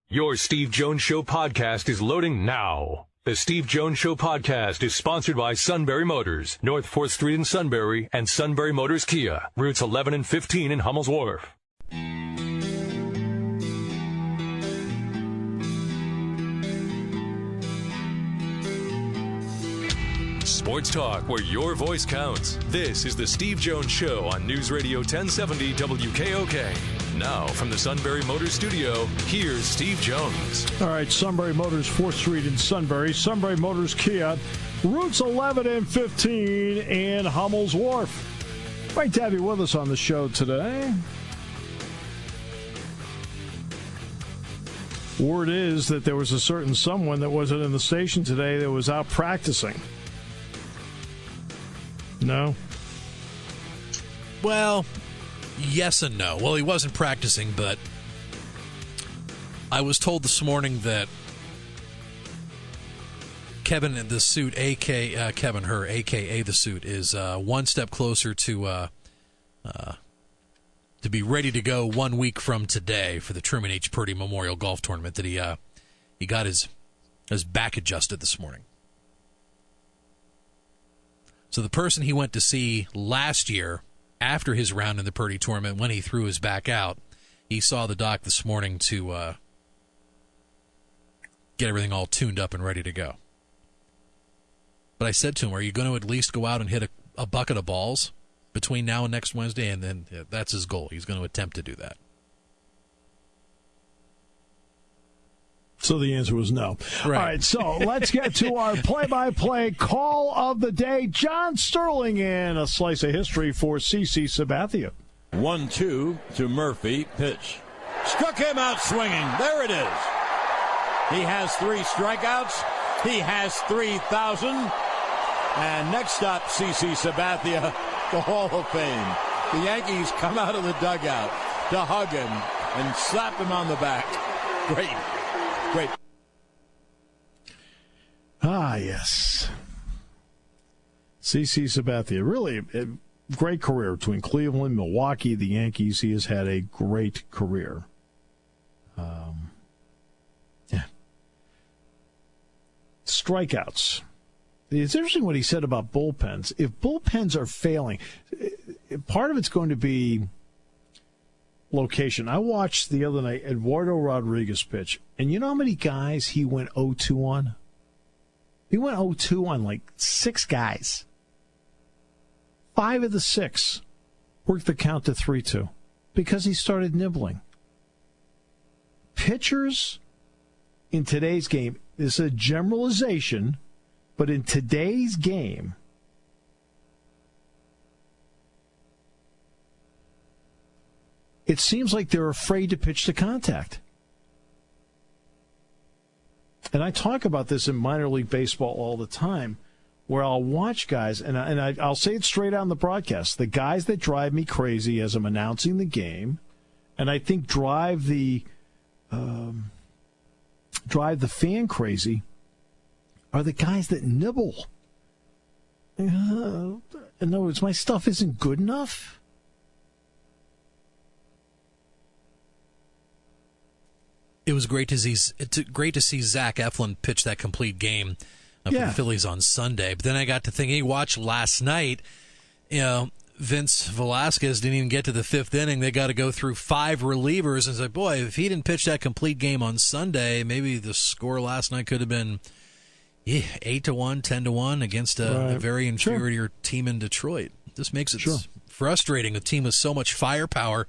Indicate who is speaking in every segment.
Speaker 1: Your Steve Jones Show podcast is loading now. The Steve Jones Show podcast is sponsored by Sunbury Motors, North 4th Street in Sunbury, and Sunbury Motors Kia, routes 11 and 15 in Hummel's Wharf. Sports talk where your voice counts. This is the Steve Jones Show on News Radio 1070 WKOK. Now, from the Sunbury Motors studio, here's Steve Jones.
Speaker 2: All right, Sunbury Motors, 4th Street in Sunbury. Sunbury Motors Kia, routes 11 and 15 in Hummel's Wharf. Great to have you with us on the show today. Word is that there was a certain someone that wasn't in the station today that was out practicing. No?
Speaker 3: Well, yes and no. Well, he wasn't practicing, but I was told this morning that Kevin in the suit, Kevin Herr, a.k.a. the suit, is one step closer to be ready to go 1 week from today for the Truman H. Purdy Memorial Golf Tournament that he got his back adjusted this morning. So the person he went to see last year after his round in the Purdy tournament, when he threw his back out, he saw the doc this morning to get everything all tuned up and ready to go. But I said to him, are you going to at least go out and hit a bucket of balls between now and next Wednesday? And then that's his goal. He's going to attempt to do that.
Speaker 2: So the answer was no.
Speaker 3: Right.
Speaker 2: All right, so let's get to our play-by-play call of the day. John Sterling in a slice of history for CC Sabathia.
Speaker 4: 1-2 to Murphy. Pitch. Struck him out swinging. There it is. He has 3 strikeouts. He has 3,000. And next up, CC Sabathia, the Hall of Fame. The Yankees come out of the dugout to hug him and slap him on the back. Great. Great.
Speaker 2: Ah, yes. CC Sabathia, really a great career between Cleveland, Milwaukee, the Yankees. He has had a great career. Yeah. Strikeouts. It's interesting what he said about bullpens. If bullpens are failing, part of it's going to be location. I watched the other night Eduardo Rodriguez pitch, and you know how many guys he went 0-2 on? He went 0-2 on like 6 guys. 5 of the 6 worked the count to 3-2 because he started nibbling. Pitchers in today's game, this is a generalization, but in today's game, it seems like they're afraid to pitch to contact. And I talk about this in minor league baseball all the time, where I'll watch guys, and I'll say it straight out on the broadcast, the guys that drive me crazy as I'm announcing the game, and I think drive the fan crazy, are the guys that nibble. In other words, my stuff isn't good enough.
Speaker 3: It was great to see Zach Eflin pitch that complete game for the Phillies on Sunday. But then I got to thinking, you watched last night, Vince Velasquez didn't even get to the 5th inning. They got to go through 5 relievers. And it's like, boy, if he didn't pitch that complete game on Sunday, maybe the score last night could have been 8-1, 10-1 against a very inferior team in Detroit. This makes it frustrating. A team with so much firepower.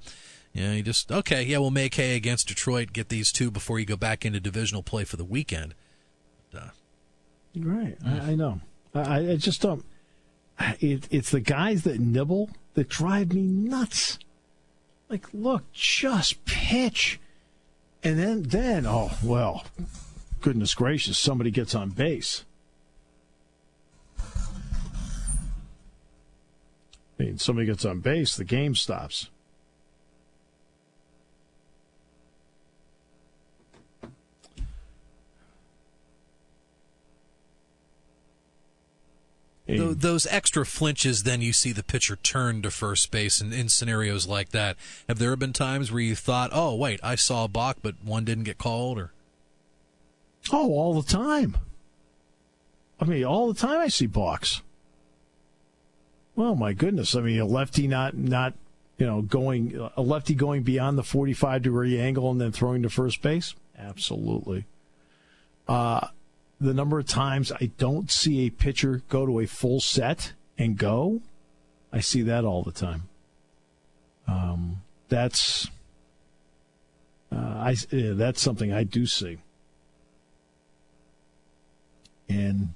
Speaker 3: You just, we'll make hay against Detroit, get these 2 before you go back into divisional play for the weekend.
Speaker 2: Right. I know. I just don't. It's the guys that nibble that drive me nuts. Like, look, just pitch. And then, oh, well, goodness gracious, somebody gets on base. I mean, somebody gets on base, the game stops.
Speaker 3: those extra flinches, then you see the pitcher turn to first base in scenarios like that. Have there been times where you thought, oh, wait, I saw a balk, but one didn't get called? Or
Speaker 2: Oh, all the time. I mean, all the time I see balks. Well, my goodness. I mean, a lefty not going beyond the 45-degree angle and then throwing to first base? Absolutely. The number of times I don't see a pitcher go to a full set and go, I see that all the time. That's something I do see. And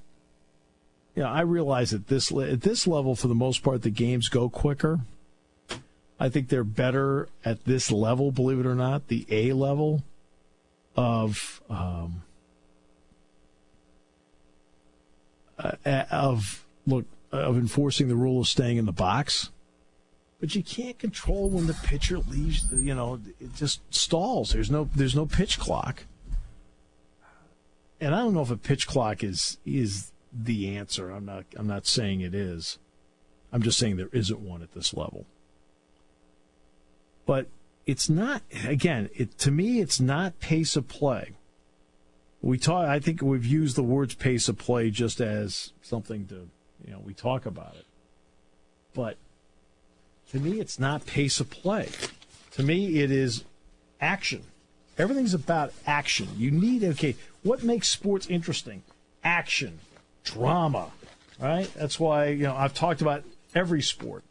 Speaker 2: I realize at this level, for the most part, the games go quicker. I think they're better at this level, believe it or not, the A level of enforcing the rule of staying in the box. But you can't control when the pitcher leaves. It just stalls. There's no pitch clock. And I don't know if a pitch clock is the answer. I'm not saying it is. I'm just saying there isn't one at this level. But it's not, again, to me, it's not pace of play. I think we've used the words pace of play just as something to, we talk about it. But to me, it's not pace of play. To me, it is action. Everything's about action. What makes sports interesting? Action, drama, right? That's why, I've talked about every sport.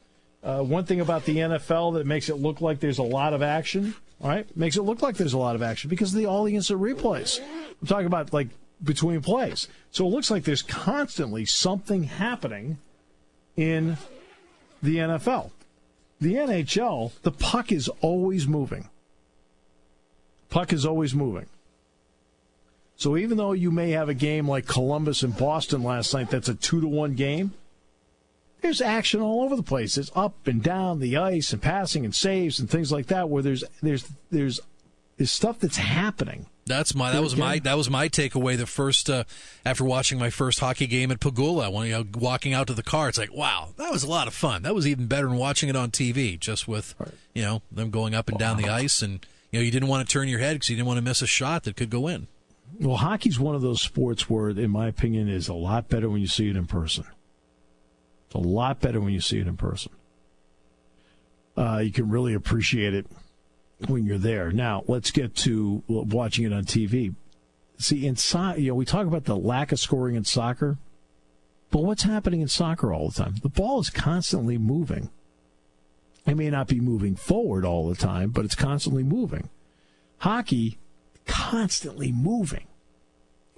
Speaker 2: One thing about the NFL that makes it look like there's a lot of action, right? Makes it look like there's a lot of action because of all the instant replays. I'm talking about, between plays. So it looks like there's constantly something happening in the NFL. The NHL, the puck is always moving. Puck is always moving. So even though you may have a game like Columbus and Boston last night that's a 2-1 game, there's action all over the place. It's up and down the ice and passing and saves and things like that where there's stuff that's happening. That was my takeaway the first after watching my first hockey game at Pagula. When walking out to the car, it's like, wow, that was a lot of fun. That was even better than watching it on TV, just with them going up and down the ice, and you didn't want to turn your head because you didn't want to miss a shot that could go in. Well, hockey's one of those sports where, in my opinion, is a lot better when you see it in person. It's a lot better when you see it in person. You can really appreciate it when you're there. Now, let's get to watching it on TV. See, we talk about the lack of scoring in soccer, but what's happening in soccer all the time? The ball is constantly moving. It may not be moving forward all the time, but it's constantly moving. Hockey, constantly moving.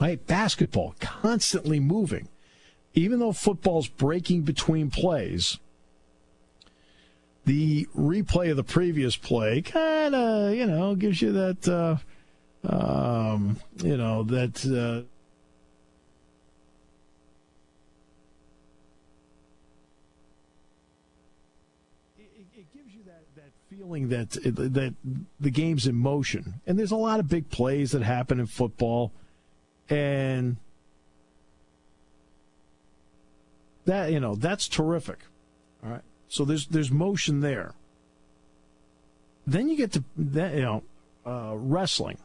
Speaker 2: Right? Basketball, constantly moving. Even though football's breaking between plays, the replay of the previous play kind of, gives you that, it gives you that feeling that the game's in motion. And there's a lot of big plays that happen in football, and that, that's terrific. All right. So there's motion there. Then you get to wrestling.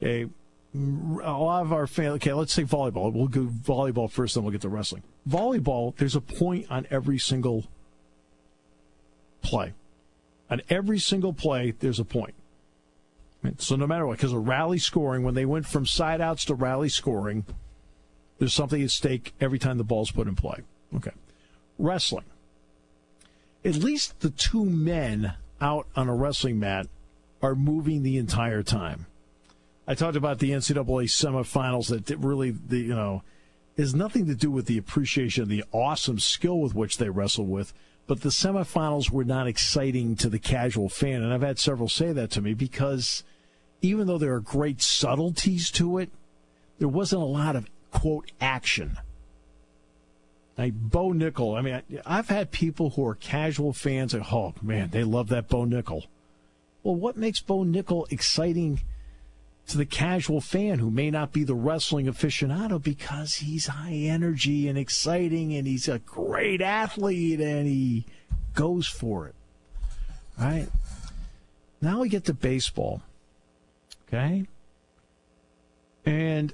Speaker 2: Okay, a lot of our fans. Okay, let's say volleyball. We'll go volleyball first, then we'll get to wrestling. Volleyball, there's a point on every single play. On every single play, there's a point. Right? So no matter what, because of rally scoring, when they went from side outs to rally scoring, there's something at stake every time the ball's put in play. Okay, wrestling. At least the two men out on a wrestling mat are moving the entire time. I talked about the NCAA semifinals that really, has nothing to do with the appreciation of the awesome skill with which they wrestle with, but the semifinals were not exciting to the casual fan. And I've had several say that to me because even though there are great subtleties to it, there wasn't a lot of, quote, action. Like Bo Nickel, I've had people who are casual fans and, oh, man, they love that Bo Nickel. Well, what makes Bo Nickel exciting to the casual fan who may not be the wrestling aficionado because he's high energy and exciting and he's a great athlete and he goes for it. All right? Now we get to baseball. Okay? And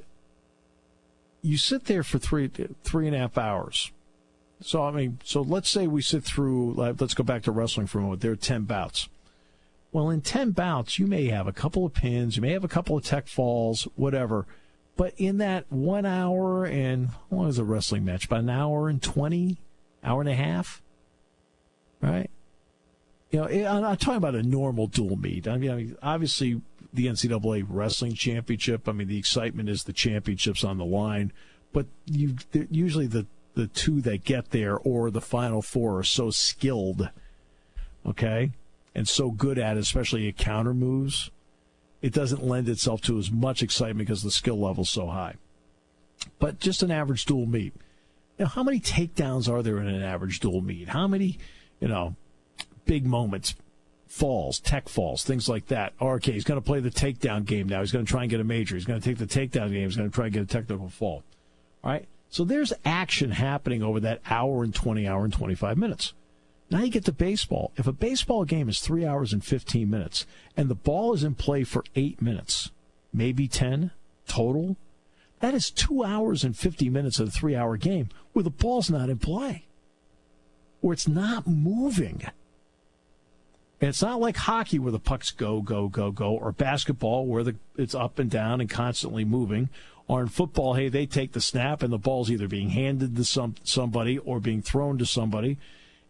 Speaker 2: you sit there for 3.5 hours. So, let's say we sit through, let's go back to wrestling for a moment. There are 10 bouts. Well, in 10 bouts, you may have a couple of pins, you may have a couple of tech falls, whatever. But in that 1 hour and, how long is a wrestling match? About an hour and 20, hour and a half, right? I'm not talking about a normal dual meet. I mean, obviously, the NCAA wrestling championship, the excitement is the championships on the line. But usually the two that get there or the Final Four are so skilled, okay, and so good at it, especially at counter moves, it doesn't lend itself to as much excitement because the skill level's so high. But just an average dual meet. How many takedowns are there in an average dual meet? How many, big moments, falls, tech falls, things like that? Okay, he's going to play the takedown game now. He's going to try and get a major. He's going to take the takedown game. He's going to try and get a technical fall. All right? So there's action happening over that hour and 25 minutes. Now you get to baseball. If a baseball game is 3 hours and 15 minutes and the ball is in play for 8 minutes, maybe 10 total, that is 2 hours and 50 minutes of a 3-hour game where the ball's not in play, where it's not moving. And it's not like hockey where the pucks go, go, go, go, or basketball where it's up and down and constantly moving. Or in football, hey, they take the snap and the ball's either being handed to somebody or being thrown to somebody.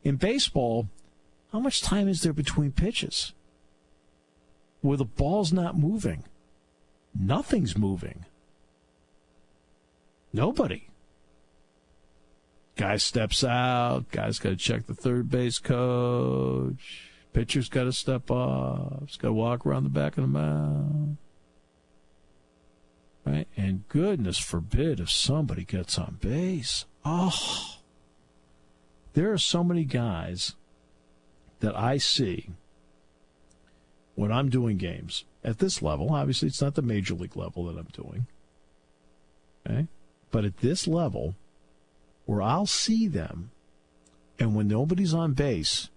Speaker 2: In baseball, how much time is there between pitches where the ball's not moving? Nothing's moving. Nobody. Guy steps out. Guy's got to check the third base coach. Pitcher's got to step up. He's got to walk around the back of the mound. Right? And goodness forbid if somebody gets on base. Oh, there are so many guys that I see when I'm doing games at this level. Obviously, it's not the major league level that I'm doing. Okay? But at this level, where I'll see them, and when nobody's on base,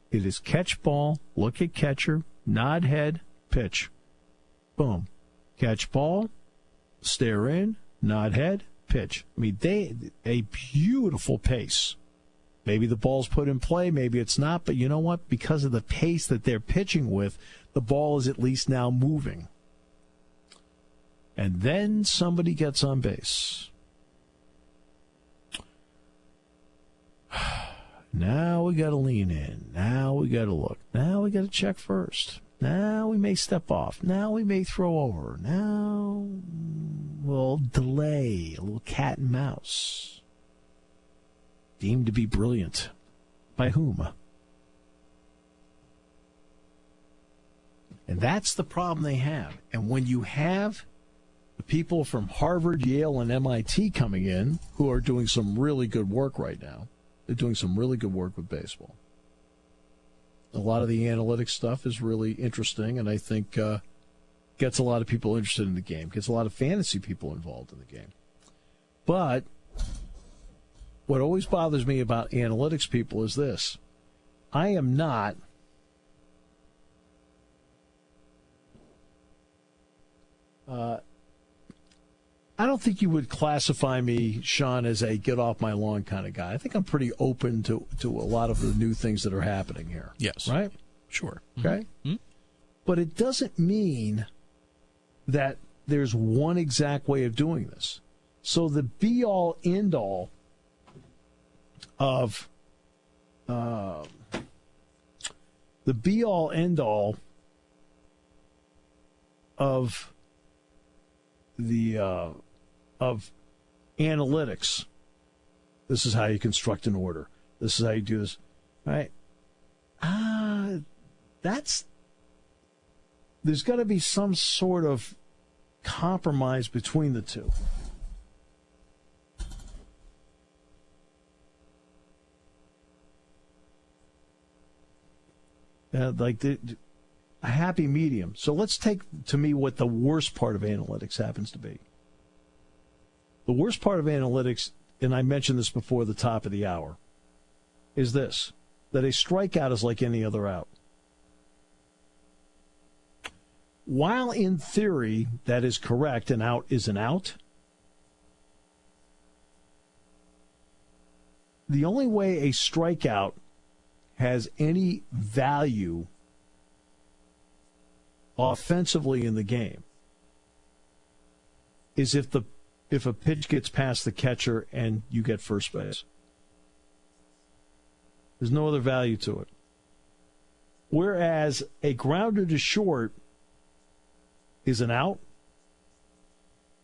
Speaker 2: it is catch ball, look at catcher, nod head, pitch. Boom. Catch ball, stare in, nod head, pitch. A beautiful pace. Maybe the ball's put in play, maybe it's not, but you know what? Because of the pace that they're pitching with, the ball is at least now moving. And then somebody gets on base. Now we got to lean in. Now we got to look. Now we got to check first. Now we may step off. Now we may throw over. Now we'll delay, a little cat and mouse. Deemed to be brilliant. By whom? And that's the problem they have. And when you have the people from Harvard, Yale, and MIT coming in who are doing some really good work right now, they're doing some really good work with baseball. A lot of the analytics stuff is really interesting, and I think gets a lot of people interested in the game, gets a lot of fantasy people involved in the game. But what always bothers me about analytics people is this. I am not I don't think you would classify me, Sean, as a get off my lawn kind of guy. I think I'm pretty open to a lot of the new things that are happening here.
Speaker 3: Yes.
Speaker 2: Right?
Speaker 3: Sure.
Speaker 2: Okay? Mm-hmm. But it doesn't mean that there's one exact way of doing this. So the be-all, end-all of the be-all, end-all of the of analytics. This is how you construct an order. This is how you do this. Right? There's got to be some sort of compromise between the two. a happy medium. So let's take, to me, what the worst part of analytics happens to be. The worst part of analytics, and I mentioned this before the top of the hour, is this, that a strikeout is like any other out. While in theory that is correct, an out is an out, the only way a strikeout has any value offensively in the game is if a pitch gets past the catcher and you get first base. There's no other value to it. Whereas a grounder to short is an out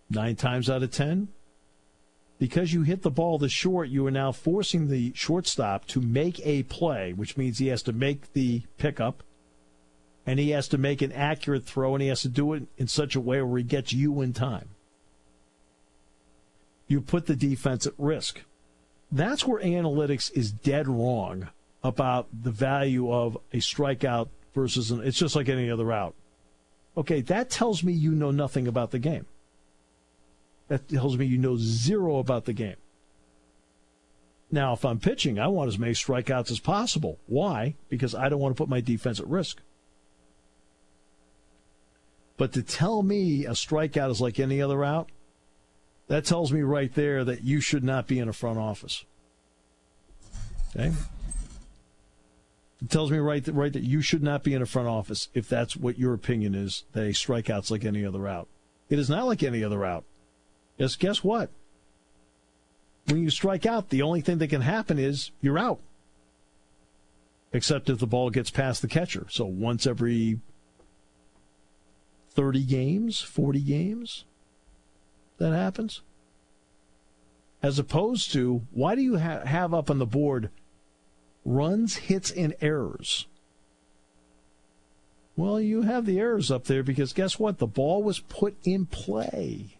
Speaker 2: 9 times out of 10. Because you hit the ball to short, you are now forcing the shortstop to make a play, which means he has to make the pickup, and he has to make an accurate throw, and he has to do it in such a way where he gets you in time. You put the defense at risk. That's where analytics is dead wrong about the value of a strikeout versus it's just like any other out. Okay, that tells me you know nothing about the game. That tells me you know zero about the game. Now, if I'm pitching, I want as many strikeouts as possible. Why? Because I don't want to put my defense at risk. But to tell me a strikeout is like any other out, that tells me right there that you should not be in a front office. Okay? It tells me right that you should not be in a front office if that's what your opinion is, that a strikeout's like any other out. It is not like any other out. Yes, guess what? When you strike out, the only thing that can happen is you're out. Except if the ball gets past the catcher. So once every 30 games, 40 games, that happens. As opposed to, why do you have up on the board runs, hits, and errors? Well, you have the errors up there because guess what? The ball was put in play.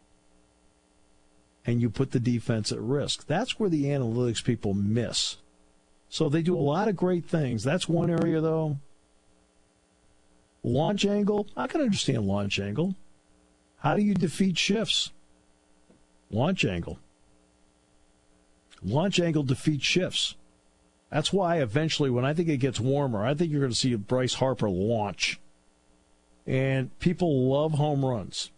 Speaker 2: And you put the defense at risk. That's where the analytics people miss. So they do a lot of great things. That's one area, though. Launch angle, I can understand launch angle. How do you defeat shifts? Launch angle. Launch angle defeats shifts. That's why eventually, when I think it gets warmer, I think you're going to see Bryce Harper launch. And people love home runs.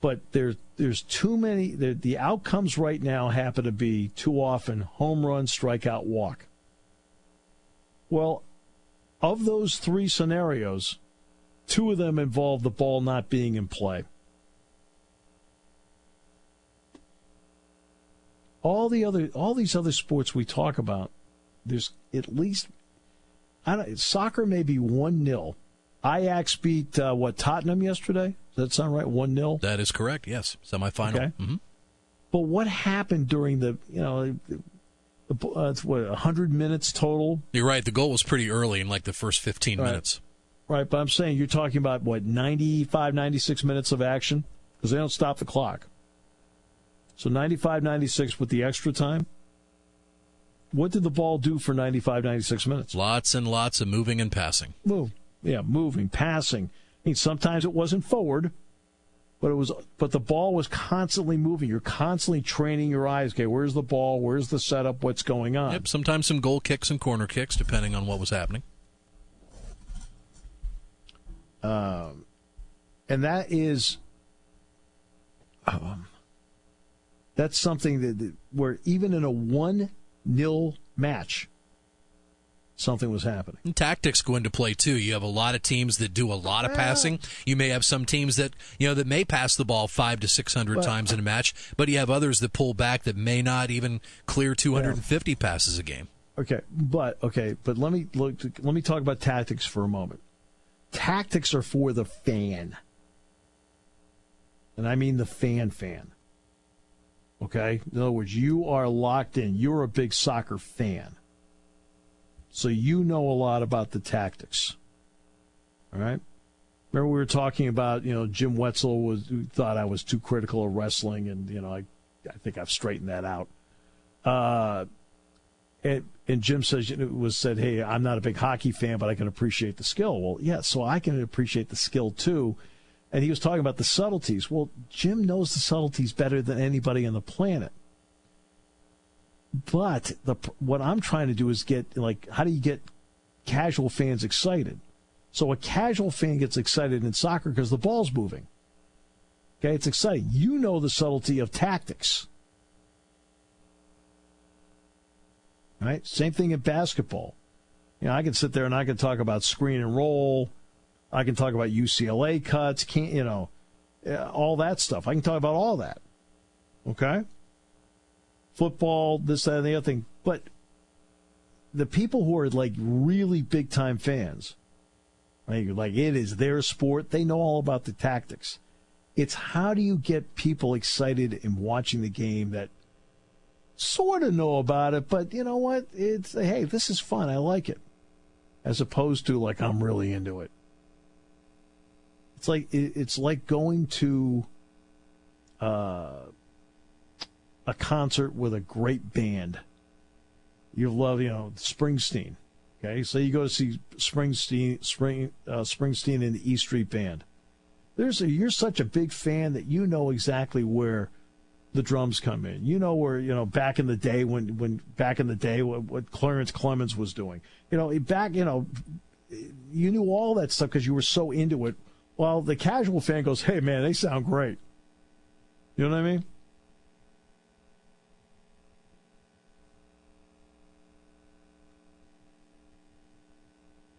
Speaker 2: But there's too many. The outcomes right now happen to be too often home run, strikeout, walk. Well, of those 3 scenarios, 2 of them involve the ball not being in play. All these other sports we talk about, there's at least soccer may be 1-0. Ajax beat Tottenham yesterday. Does that sound right? 1-0?
Speaker 3: That is correct, yes. Semifinal.
Speaker 2: Okay.
Speaker 3: Mm-hmm.
Speaker 2: But what happened during the 100 minutes total?
Speaker 3: You're right. The goal was pretty early in like the first 15 minutes.
Speaker 2: Right, but I'm saying you're talking about, 95, 96 minutes of action? Because they don't stop the clock. So 95, 96 with the extra time? What did the ball do for 95, 96 minutes?
Speaker 3: Lots and lots of moving and passing.
Speaker 2: Moving, passing. I mean, sometimes it wasn't forward, but the ball was constantly moving. You're constantly training your eyes. Okay, where's the ball? Where's the setup? What's going on?
Speaker 3: Yep, sometimes some goal kicks and corner kicks, depending on what was happening.
Speaker 2: And that is, that's something that where even in a 1-0 match, something was happening.
Speaker 3: And tactics go into play too. You have a lot of teams that do a lot of passing. You may have some teams that that may pass the ball 500 to 600 times in a match, but you have others that pull back that may not even clear 250 passes a game.
Speaker 2: Okay, but let me talk about tactics for a moment. Tactics are for the fan, and I mean the fan. Okay, in other words, you are locked in. You're a big soccer fan. So you know a lot about the tactics. All right? Remember we were talking about, Jim Wetzel thought I was too critical of wrestling, and, I think I've straightened that out. And Jim said, hey, I'm not a big hockey fan, but I can appreciate the skill. Well, yeah, so I can appreciate the skill too. And he was talking about the subtleties. Well, Jim knows the subtleties better than anybody on the planet. But what I'm trying to do is how do you get casual fans excited? So a casual fan gets excited in soccer because the ball's moving. Okay, it's exciting. You know the subtlety of tactics. Right? Same thing in basketball. I can sit there and I can talk about screen and roll. I can talk about UCLA cuts, all that stuff. I can talk about all that. Okay? Football, this, that, and the other thing. But the people who are really big-time fans, like it is their sport, they know all about the tactics. It's how do you get people excited in watching the game that sort of know about it, but you know what? It's, hey, this is fun. I like it. As opposed to I'm really into it. It's like going to a concert with a great band. You love, Springsteen. Okay, so you go to see Springsteen and the E Street Band. You're such a big fan that you know exactly where the drums come in. You know where, back in the day what Clarence Clemens was doing. You knew all that stuff because you were so into it. While the casual fan goes, hey, man, they sound great. You know what I mean?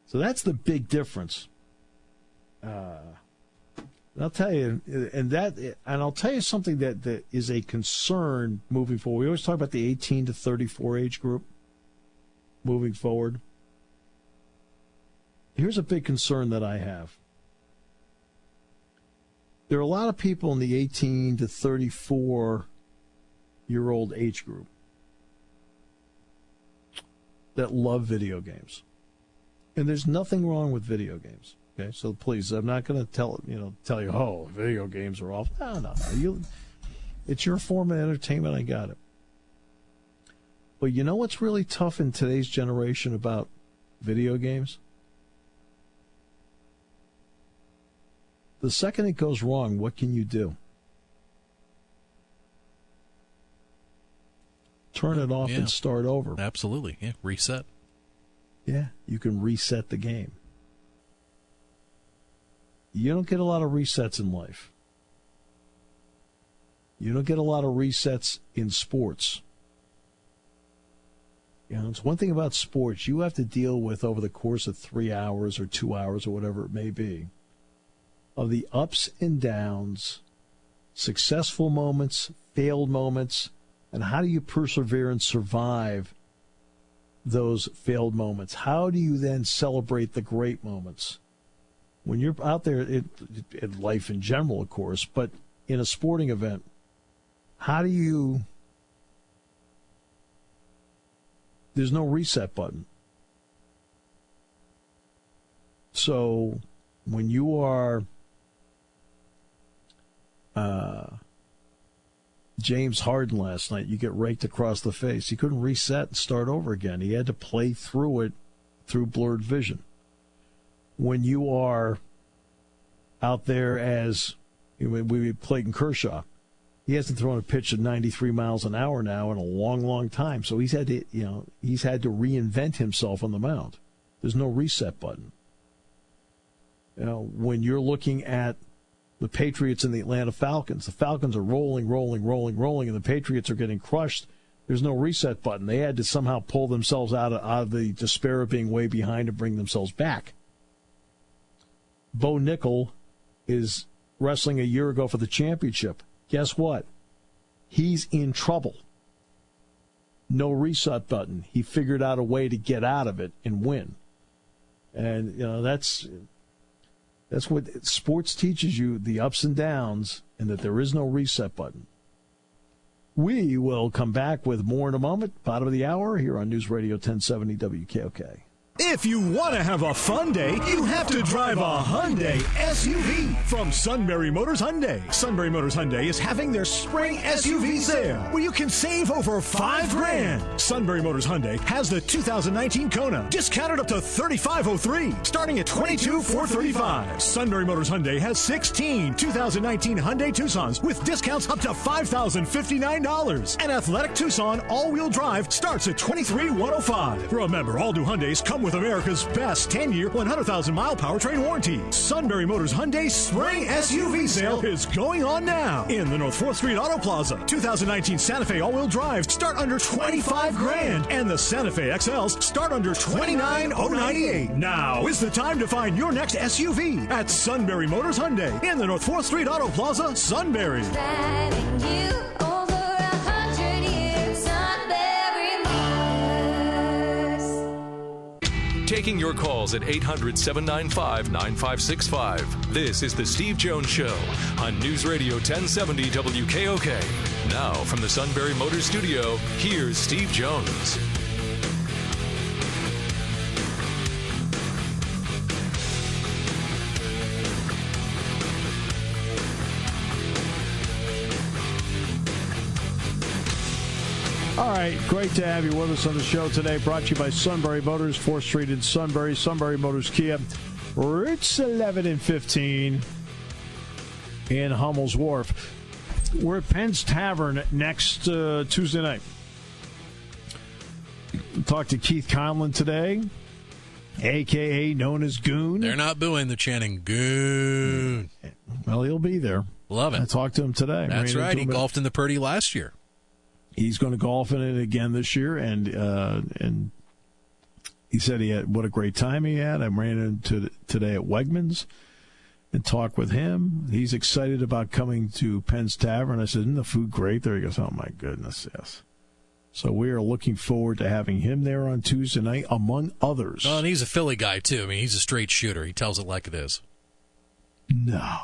Speaker 2: So that's the big difference. I'll tell you, and I'll tell you something that is a concern moving forward. We always talk about the 18 to 34 age group moving forward. Here's a big concern that I have. There are a lot of people in the 18 to 34-year-old age group that love video games. And there's nothing wrong with video games. Okay, so please, I'm not going to tell you, oh, video games are off. No. It's your form of entertainment. I got it. But you know what's really tough in today's generation about video games? The second it goes wrong, what can you do? Turn it off and start over.
Speaker 3: Absolutely. Yeah, reset.
Speaker 2: Yeah, you can reset the game. You don't get a lot of resets in life. You don't get a lot of resets in sports. It's one thing about sports you have to deal with over the course of 3 hours or 2 hours or whatever it may be, of the ups and downs, successful moments, failed moments, and how do you persevere and survive those failed moments? How do you then celebrate the great moments? When you're out there in life in general, of course, but in a sporting event, how do you... There's no reset button. So when you are James Harden last night, you get raked across the face. He couldn't reset and start over again. He had to play through it through blurred vision. When you are out there as we played in Kershaw, he hasn't thrown a pitch at 93 miles an hour now in a long, long time. So he's had to, reinvent himself on the mound. There's no reset button. When you're looking at the Patriots and the Atlanta Falcons, the Falcons are rolling, and the Patriots are getting crushed. There's no reset button. They had to somehow pull themselves out of the despair of being way behind and bring themselves back. Bo Nickel is wrestling a year ago for the championship. Guess what? He's in trouble. No reset button. He figured out a way to get out of it and win. And, that's what sports teaches you, the ups and downs, and that there is no reset button. We will come back with more in a moment. Bottom of the hour here on News Radio 1070 WKOK.
Speaker 5: If you want to have a fun day, you have to drive a Hyundai SUV from Sunbury Motors Hyundai. Sunbury Motors Hyundai is having their spring SUV sale where you can save over $5,000. Sunbury Motors Hyundai has the 2019 Kona discounted up to $3,503, starting at $22,435. Sunbury Motors Hyundai has 16 2019 Hyundai Tucsons with discounts up to $5,059. An athletic Tucson all-wheel drive starts at $23,105. Remember, all new Hyundais come with America's best 10-year, 100,000-mile powertrain warranty. Sunbury Motors Hyundai Spring SUV sale is going on now in the North 4th Street Auto Plaza. 2019 Santa Fe all-wheel drive start under $25,000, and the Santa Fe XLs start under $29,098. Now is the time to find your next SUV at Sunbury Motors Hyundai in the North 4th Street Auto Plaza, Sunbury.
Speaker 6: Driving you over 100 years, Sunbury Motors.
Speaker 1: Taking your calls at 800-795-9565. This is the Steve Jones Show on News Radio 1070 WKOK. Now from the Sunbury Motors Studio, here's Steve Jones.
Speaker 2: All right, great to have you with us on the show today. Brought to you by Sunbury Motors, 4th Street in Sunbury, Sunbury Motors Kia, routes 11 and 15 in Hummel's Wharf. We're at Penn's Tavern next Tuesday night. Talked to Keith Conlon today, a.k.a. known as Goon.
Speaker 3: They're not booing, they're chanting Goon.
Speaker 2: Well, he'll be there.
Speaker 3: Love it.
Speaker 2: I talked to him today.
Speaker 3: That's right. He golfed in the Purdy last year.
Speaker 2: He's going to golf in it again this year, and he said he had what a great time he had. I ran into today at Wegmans and talked with him. He's excited about coming to Penn's Tavern. I said, "Isn't the food great there?" He goes, "Oh my goodness, yes." So we are looking forward to having him there on Tuesday night, among others.
Speaker 3: Oh, and he's a Philly guy too. I mean, he's a straight shooter. He tells it like it is.
Speaker 2: No.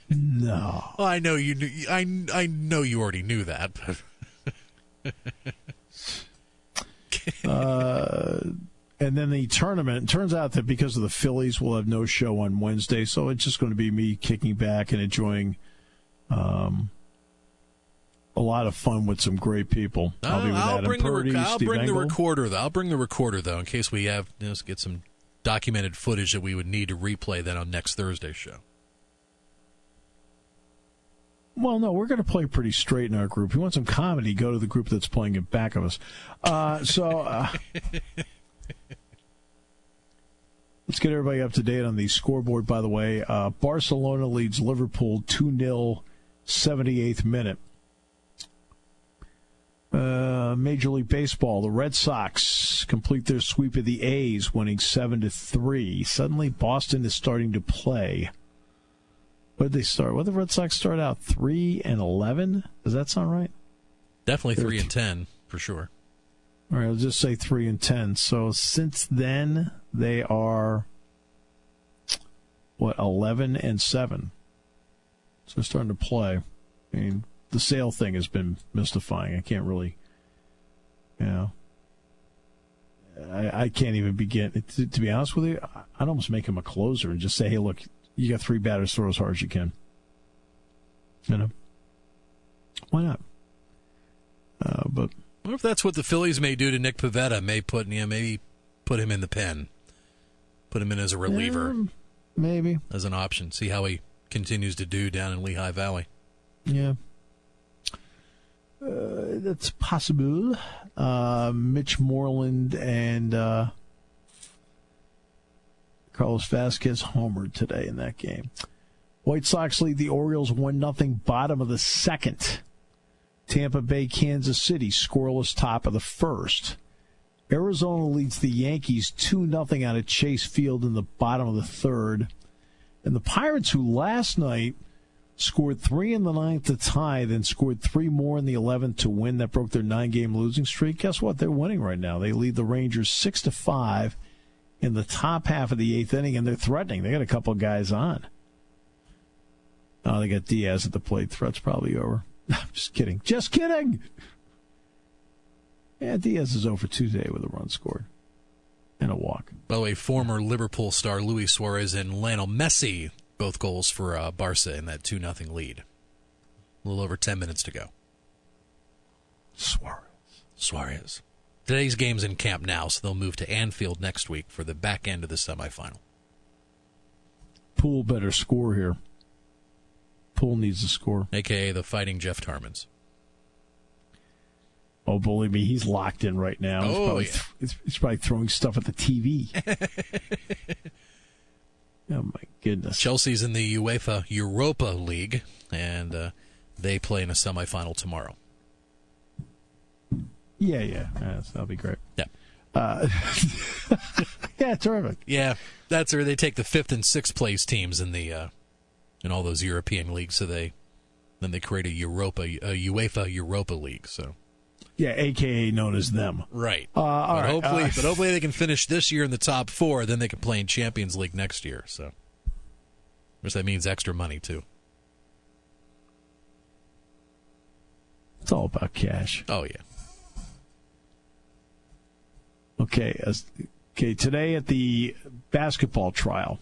Speaker 2: No.
Speaker 3: Well, I know you knew. I know you already knew that.
Speaker 2: And then the tournament. It turns out that because of the Phillies, we'll have no show on Wednesday, so it's just going to be me kicking back and enjoying a lot of fun with some great people. I'll be with Adam Purdy,
Speaker 3: I'll
Speaker 2: Steve
Speaker 3: bring
Speaker 2: Engel.
Speaker 3: the recorder, though. I'll bring the recorder, though, in case we have get some documented footage that we would need to replay then on next Thursday's show.
Speaker 2: Well, no, we're going to play pretty straight in our group. If you want some comedy, go to the group that's playing in back of us. Let's get everybody up to date on the scoreboard, by the way. Barcelona leads Liverpool 2-0, 78th minute. Major League Baseball, the Red Sox complete their sweep of the A's, winning 7-3. Suddenly, Boston is starting to play. What did they start? What did the Red Sox start out? 3-11? Does that sound right?
Speaker 3: Definitely 3-10 for sure.
Speaker 2: All right, I'll just say 3-10. So since then, they are 11-7. So they're starting to play. I mean, the Sale thing has been mystifying. I can't really, I can't even begin. To be honest with you, I'd almost make him a closer and just say, hey, look, you got 3 batters, throw as hard as you can. Why not? But
Speaker 3: I wonder if that's what the Phillies may do to Nick Pivetta. Maybe put him in the pen, put him in as a reliever,
Speaker 2: maybe
Speaker 3: as an option. See how he continues to do down in Lehigh Valley.
Speaker 2: Yeah, that's possible. Mitch Moreland and Carlos Vasquez homered today in that game. White Sox lead the Orioles 1-0, bottom of the second. Tampa Bay, Kansas City, scoreless top of the first. Arizona leads the Yankees 2-0 out of Chase Field in the bottom of the third. And the Pirates, who last night scored 3 in the ninth to tie, then scored 3 more in the 11th to win. That broke their 9-game losing streak. Guess what? They're winning right now. They lead the Rangers 6-5 in the top half of the 8th inning, and they're threatening. They got a couple of guys on. Oh, they got Diaz at the plate. Threat's probably over. I'm just kidding. Just kidding. Yeah, Diaz is 0 for 2 today with a run scored and a walk.
Speaker 3: By the way, former Liverpool star Luis Suarez and Lionel Messi, both goals for Barca in that 2-0 lead. A little over 10 minutes to go. Suarez. Today's game's in Camp Nou, so they'll move to Anfield next week for the back end of the semifinal.
Speaker 2: Poole better score here. Poole needs to score.
Speaker 3: A.K.A. the Fighting Jeff Tarmans.
Speaker 2: Oh, believe me, he's locked in right now. He's probably throwing stuff at the TV. Oh, my goodness.
Speaker 3: Chelsea's in the UEFA Europa League, and they play in a semifinal tomorrow.
Speaker 2: Yeah. That'll be great.
Speaker 3: Yeah.
Speaker 2: Yeah, terrific.
Speaker 3: Yeah, that's where they take the 5th and 6th place teams in the in all those European leagues. So they create a UEFA Europa League. So
Speaker 2: yeah, AKA known as them.
Speaker 3: Right.
Speaker 2: All right.
Speaker 3: Hopefully they can finish this year in the top 4. Then they can play in Champions League next year. So, of course, that means extra money too.
Speaker 2: It's all about cash.
Speaker 3: Oh yeah.
Speaker 2: Okay. Today at the basketball trial,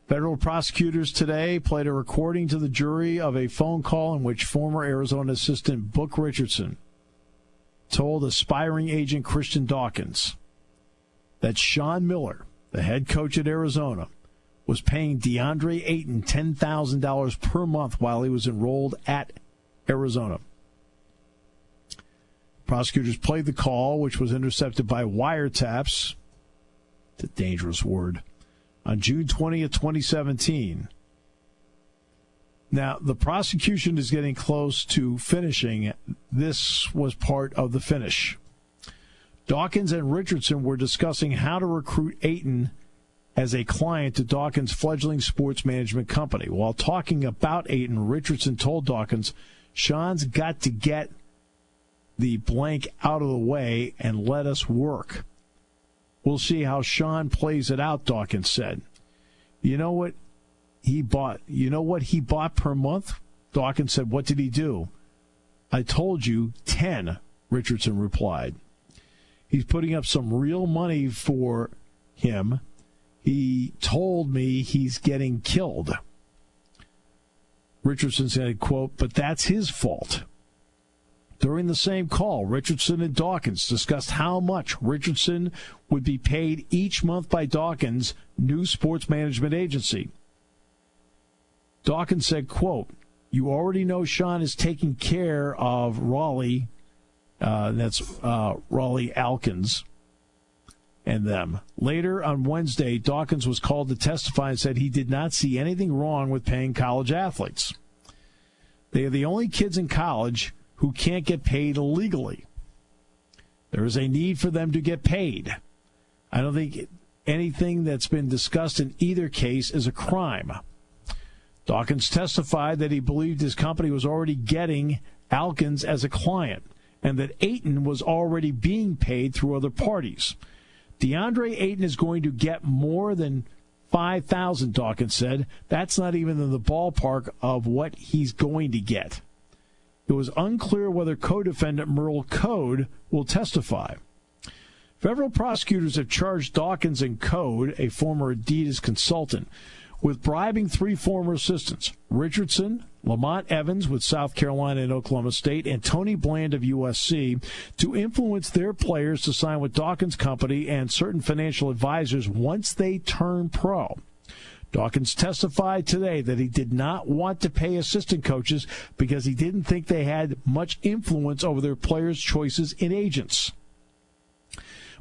Speaker 2: federal prosecutors today played a recording to the jury of a phone call in which former Arizona assistant Book Richardson told aspiring agent Christian Dawkins that Sean Miller, the head coach at Arizona, was paying DeAndre Ayton $10,000 per month while he was enrolled at Arizona. Prosecutors played the call, which was intercepted by wiretaps. It's a dangerous word. On June 20th, 2017. Now, the prosecution is getting close to finishing. This was part of the finish. Dawkins and Richardson were discussing how to recruit Ayton as a client to Dawkins' fledgling sports management company. While talking about Ayton, Richardson told Dawkins, Sean's got to get the blank out of the way and let us work. We'll see how Sean plays it out, Dawkins said. You know what he bought? You know what he bought per month? Dawkins said, what did he do? I told you, 10, Richardson replied. He's putting up some real money for him. He told me he's getting killed. Richardson said, quote, but that's his fault. During the same call, Richardson and Dawkins discussed how much Richardson would be paid each month by Dawkins' new sports management agency. Dawkins said, quote, you already know Sean is taking care of Raleigh, that's Raleigh Alkins and them. Later on Wednesday, Dawkins was called to testify and said he did not see anything wrong with paying college athletes. They are the only kids in college who can't get paid legally. There is a need for them to get paid. I don't think anything that's been discussed in either case is a crime. Dawkins testified that he believed his company was already getting Alkins as a client and that Ayton was already being paid through other parties. DeAndre Ayton is going to get more than $5,000, Dawkins said. That's not even in the ballpark of what he's going to get. It was unclear whether co-defendant Merle Code will testify. Federal prosecutors have charged Dawkins and Code, a former Adidas consultant, with bribing 3 former assistants, Richardson, Lamont Evans with South Carolina and Oklahoma State, and Tony Bland of USC, to influence their players to sign with Dawkins' company and certain financial advisors once they turn pro. Dawkins testified today that he did not want to pay assistant coaches because he didn't think they had much influence over their players' choices in agents.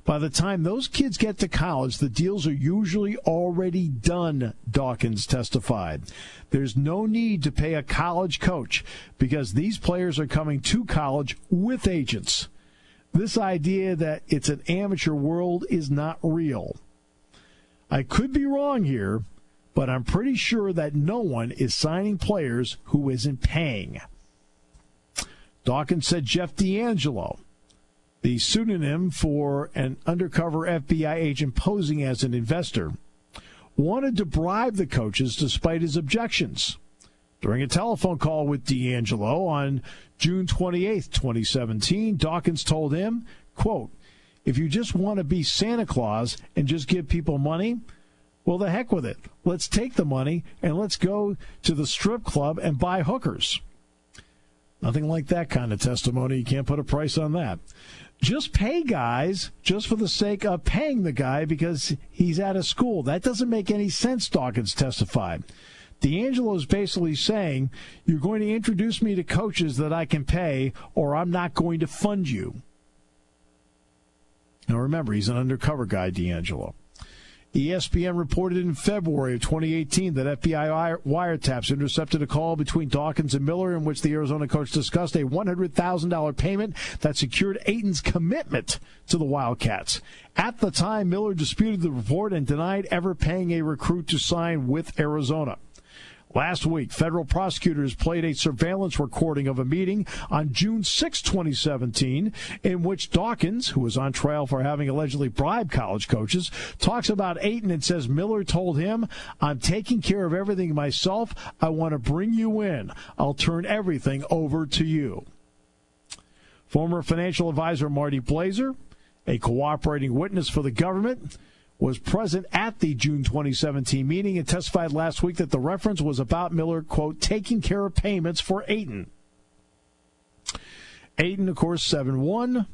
Speaker 2: By the time those kids get to college, the deals are usually already done, Dawkins testified. There's no need to pay a college coach because these players are coming to college with agents. This idea that it's an amateur world is not real. I could be wrong here, but I'm pretty sure that no one is signing players who isn't paying. Dawkins said Jeff D'Angelo, the pseudonym for an undercover FBI agent posing as an investor, wanted to bribe the coaches despite his objections. During a telephone call with D'Angelo on June 28, 2017, Dawkins told him, quote, "If you just want to be Santa Claus and just give people money, well, the heck with it. Let's take the money and let's go to the strip club and buy hookers." Nothing like that kind of testimony. You can't put a price on that. Just pay guys just for the sake of paying the guy because he's out of school. That doesn't make any sense, Dawkins testified. D'Angelo is basically saying, you're going to introduce me to coaches that I can pay or I'm not going to fund you. Now remember, he's an undercover guy, D'Angelo. ESPN reported in February of 2018 that FBI wiretaps intercepted a call between Dawkins and Miller in which the Arizona coach discussed a $100,000 payment that secured Ayton's commitment to the Wildcats. At the time, Miller disputed the report and denied ever paying a recruit to sign with Arizona. Last week, federal prosecutors played a surveillance recording of a meeting on June 6, 2017, in which Dawkins, who was on trial for having allegedly bribed college coaches, talks about Ayton and says Miller told him, "I'm taking care of everything myself. I want to bring you in. I'll turn everything over to you." Former financial advisor Marty Blazer, a cooperating witness for the government, was present at the June 2017 meeting and testified last week that the reference was about Miller, quote, taking care of payments for Ayton. Ayton, of course, 7-1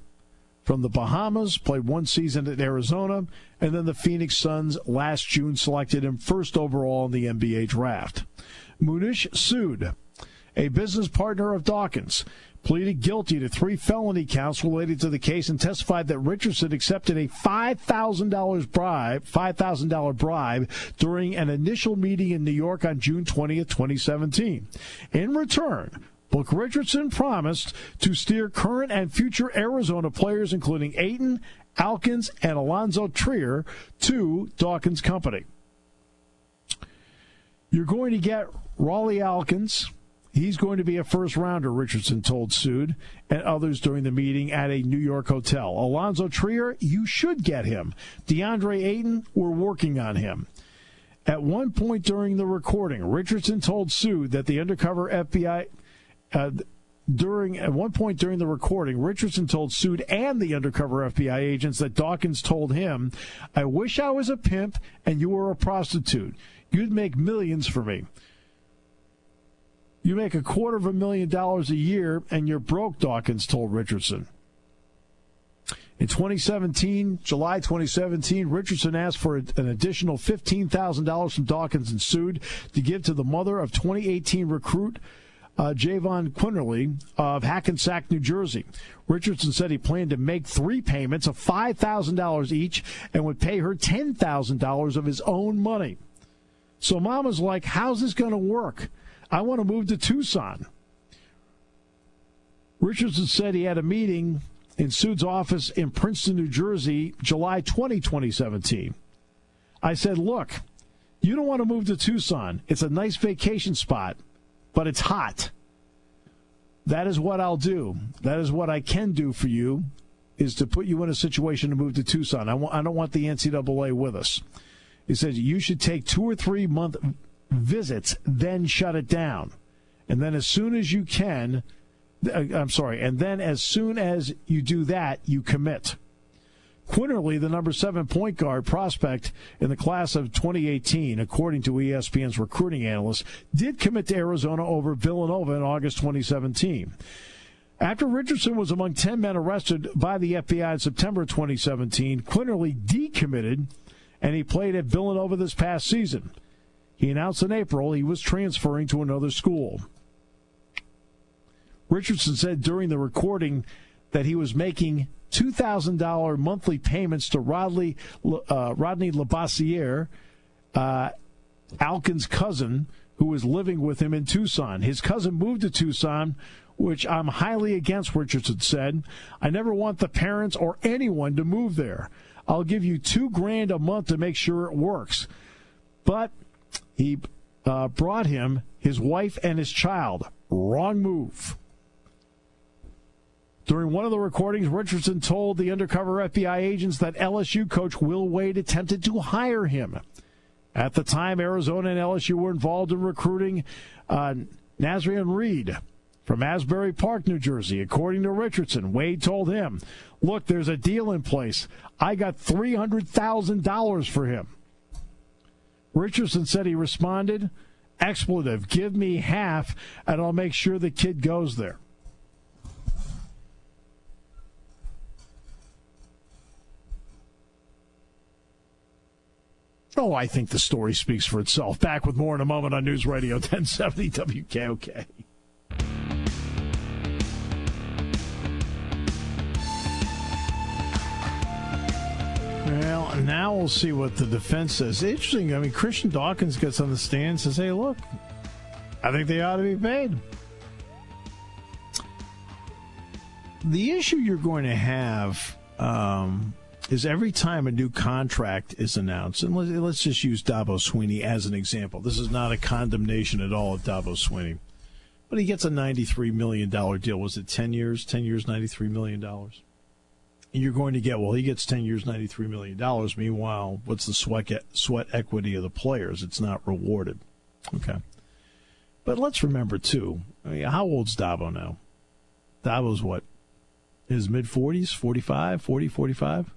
Speaker 2: from the Bahamas, played one season at Arizona, and then the Phoenix Suns last June selected him first overall in the NBA draft. Munish Sood, a business partner of Dawkins, pleaded guilty to 3 felony counts related to the case and testified that Richardson accepted a $5,000 bribe during an initial meeting in New York on June 20th, 2017. In return, Book Richardson promised to steer current and future Arizona players, including Ayton, Alkins, and Alonzo Trier, to Dawkins' company. You're going to get Raleigh Alkins. He's going to be a first-rounder, Richardson told Sood and others during the meeting at a New York hotel. Alonzo Trier, you should get him. DeAndre Ayton, we're working on him. At one point during the recording, Richardson told Sood that the undercover FBI... At one point during the recording, Richardson told Sood and the undercover FBI agents that Dawkins told him, "I wish I was a pimp and you were a prostitute. You'd make millions for me. You make $250,000 a year, and you're broke," Dawkins told Richardson. In July 2017, Richardson asked for an additional $15,000 from Dawkins and Sood to give to the mother of 2018 recruit Javon Quinterly of Hackensack, New Jersey. Richardson said he planned to make 3 payments of $5,000 each and would pay her $10,000 of his own money. So Mama's like, how's this going to work? I want to move to Tucson. Richardson said he had a meeting in Sood's office in Princeton, New Jersey, July 20, 2017. I said, look, you don't want to move to Tucson. It's a nice vacation spot, but it's hot. That is what I'll do. That is what I can do for you, is to put you in a situation to move to Tucson. I don't want the NCAA with us. He said, you should take 2 or 3 month visits, then shut it down. And then as soon as you can, and then as soon as you do that, you commit. Quinterly, the number 7 point guard prospect in the class of 2018, according to ESPN's recruiting analyst, did commit to Arizona over Villanova in August 2017. After Richardson was among 10 men arrested by the FBI in September 2017, Quinterly decommitted, and he played at Villanova this past season. He announced in April he was transferring to another school. Richardson said during the recording that he was making $2,000 monthly payments to Rodney Labassiere, Alkin's cousin, who was living with him in Tucson. His cousin moved to Tucson, which I'm highly against, Richardson said. I never want the parents or anyone to move there. I'll give you $2,000 a month to make sure it works. But he brought him his wife and his child. Wrong move. During one of the recordings, Richardson told the undercover FBI agents that LSU coach Will Wade attempted to hire him. At the time, Arizona and LSU were involved in recruiting Nazrian Reed from Asbury Park, New Jersey. According to Richardson, Wade told him, look, there's a deal in place. I got $300,000 for him. Richardson said he responded, expletive, give me half, and I'll make sure the kid goes there. Oh, I think the story speaks for itself. Back with more in a moment on News Radio 1070 WKOK. Well, now we'll see what the defense says. Interesting. I mean, Christian Dawkins gets on the stand and says, hey, look, I think they ought to be paid. The issue you're going to have is every time a new contract is announced, and let's just use Dabo Swinney as an example. This is not a condemnation at all of Dabo Swinney. But he gets a $93 million deal. Was it 10 years? 10 years, $93 million. And you're going to get, well, he gets 10 years, $93 million. Meanwhile, what's the sweat equity of the players? It's not rewarded. Okay. But let's remember, too, I mean, how old's Dabo now? Dabo's what? His mid-40s? 45? 40, 45?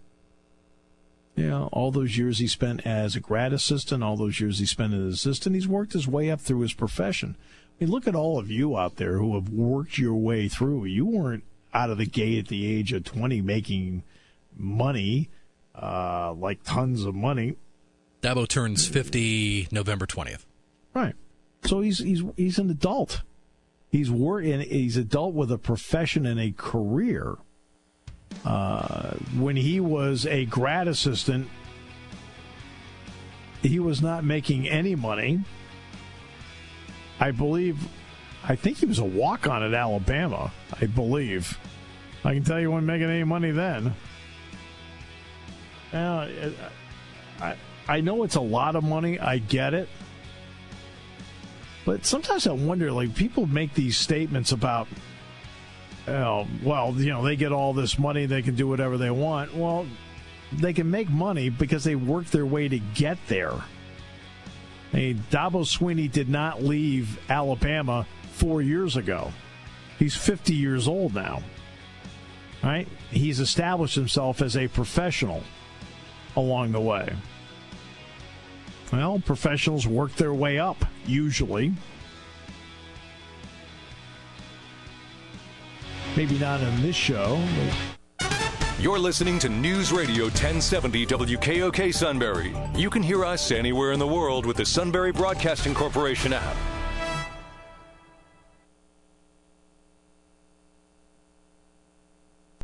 Speaker 2: Yeah, all those years he spent as a grad assistant, all those years he spent as an assistant, he's worked his way up through his profession. I mean, look at all of you out there who have worked your way through. You weren't out of the gate at the age of 20 making money, like tons of money.
Speaker 3: Dabo turns 50 November 20th.
Speaker 2: Right. So he's an adult. He's adult with a profession and a career. When he was a grad assistant, he was not making any money. I think he was a walk-on at Alabama, I believe. I can tell you he wasn't making any money then. I know it's a lot of money. I get it. But sometimes I wonder, like, people make these statements about, they get all this money, they can do whatever they want. Well, they can make money because they work their way to get there. I mean, Dabo Swinney did not leave Alabama 4 years ago. He's 50 years old now. Right? He's established himself as a professional along the way. Well, professionals work their way up, usually. Maybe not in this show.
Speaker 1: You're listening to News Radio 1070 WKOK Sunbury. You can hear us anywhere in the world with the Sunbury Broadcasting Corporation app.